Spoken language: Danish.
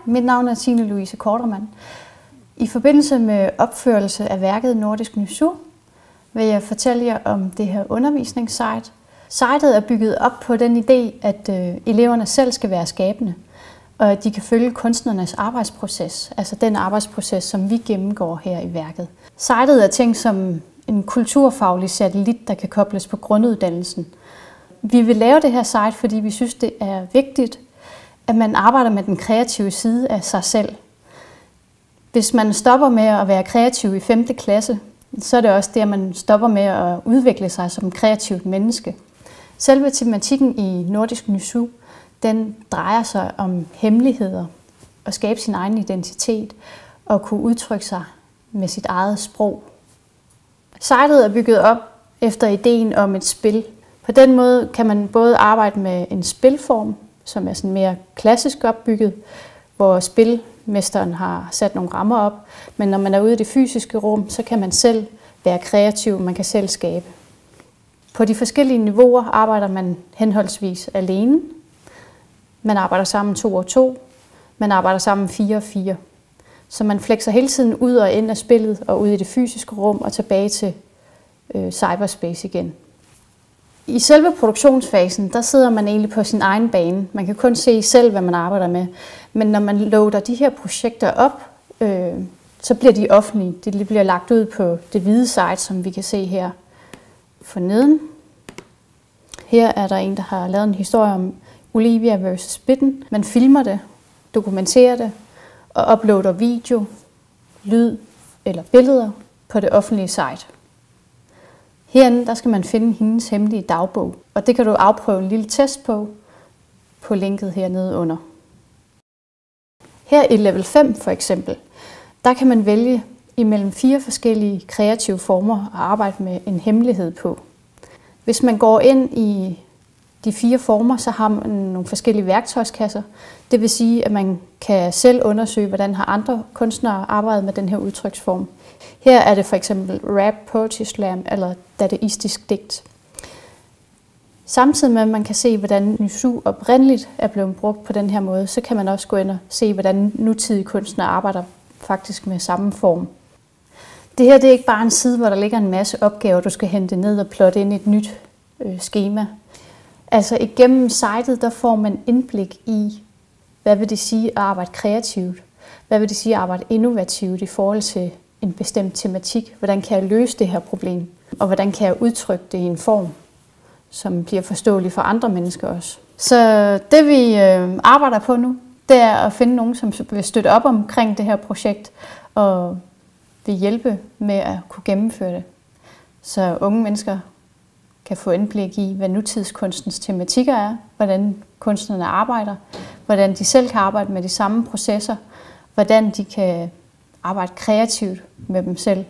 mit navn er Tine Louise Kortermann. I forbindelse med opførelse af værket Nordisk Nysue vil jeg fortælle jer om det her undervisningssite. Sitet er bygget op på den idé, at eleverne selv skal være skabende, og at de kan følge kunstnernes arbejdsproces, altså den arbejdsproces, som vi gennemgår her i værket. Sitet er tænkt som en kulturfaglig satellit, der kan kobles på grunduddannelsen. Vi vil lave det her site, fordi vi synes, det er vigtigt, at man arbejder med den kreative side af sig selv. Hvis man stopper med at være kreativ i 5. klasse, så er det også det, at man stopper med at udvikle sig som kreativt menneske. Selve tematikken i Nordisk Nysue, den drejer sig om hemmeligheder, at skabe sin egen identitet og kunne udtrykke sig med sit eget sprog. Sitet er bygget op efter ideen om et spil. På den måde kan man både arbejde med en spilform, som er sådan mere klassisk opbygget, hvor spilmesteren har sat nogle rammer op, men når man er ude i det fysiske rum, så kan man selv være kreativ, man kan selv skabe. På de forskellige niveauer arbejder man henholdsvis alene, man arbejder sammen 2 og 2, man arbejder sammen 4 og 4. Så man flexer hele tiden ud og ind af spillet og ud i det fysiske rum og tilbage til cyberspace igen. I selve produktionsfasen, der sidder man egentlig på sin egen bane. Man kan kun se selv, hvad man arbejder med. Men når man loader de her projekter op, så bliver de offentlige. De bliver lagt ud på det hvide site, som vi kan se her forneden. Her er der en, der har lavet en historie om Olivia vs. Bitten. Man filmer det, dokumenterer det og uploader video, lyd eller billeder på det offentlige site. Herinde der skal man finde hendes hemmelige dagbog, og det kan du afprøve en lille test på linket hernede under. Her i level 5 for eksempel, der kan man vælge imellem 4 forskellige kreative former at arbejde med en hemmelighed på. Hvis man går ind i de 4 former, så har man nogle forskellige værktøjskasser. Det vil sige, at man kan selv undersøge, hvordan har andre kunstnere arbejdet med den her udtryksform. Her er det for eksempel rap, poetry slam eller dadaistisk digt. Samtidig med, at man kan se, hvordan Nysue oprindeligt er blevet brugt på den her måde, så kan man også gå ind og se, hvordan nutidige kunstnere arbejder faktisk med samme form. Det her det er ikke bare en side, hvor der ligger en masse opgaver, du skal hente ned og plotte ind i et nyt skema. Altså igennem sitet, der får man indblik i, hvad vil det sige at arbejde kreativt? Hvad vil det sige at arbejde innovativt i forhold til en bestemt tematik? Hvordan kan jeg løse det her problem? Og hvordan kan jeg udtrykke det i en form, som bliver forståelig for andre mennesker også? Så det vi arbejder på nu, det er at finde nogen, som vil støtte op omkring det her projekt og vil hjælpe med at kunne gennemføre det. Så unge mennesker kan få indblik i, hvad nutidskunstens tematikker er, hvordan kunstnerne arbejder, hvordan de selv kan arbejde med de samme processer, hvordan de kan arbejde kreativt med dem selv.